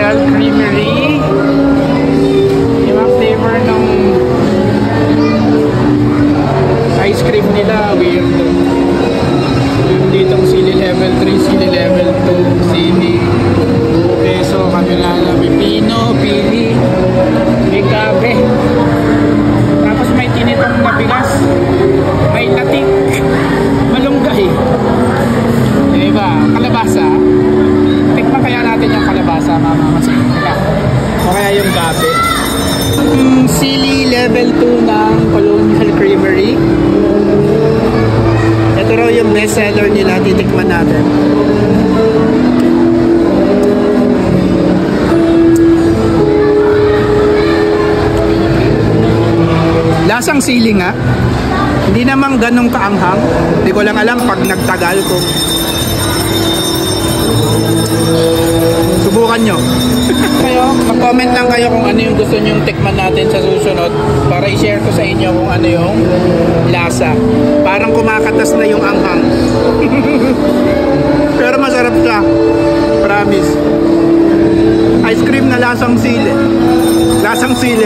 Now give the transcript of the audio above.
Colonial Creamery. Yung flavor ng ice cream nila, weird. Ditong sili level 3, sili level 2, sili peso, kanilala, may pino, pili, may gabi. Tapos may tinitong na bigas, may latik, malunggay. Diba? Kalabasa. Tikman kaya natin yung kalabasa, mama. O kaya yung gabi. Sili level 2 ng Colonial Creamery. Ito raw yung best seller nila. Titikman natin. Lasang sili nga. Hindi naman ganong kaanghang. Hindi ko lang alam pag nagtagal ko. Subukan nyo. Kayo, mag-comment lang kayo kung ano yung gusto nyong tikman natin sa susunod para i-share ko sa inyo kung ano yung lasa. Parang kumakatas na yung anghang. Pero masarap siya. Promise. Ice cream na lasang sili. Lasang sili.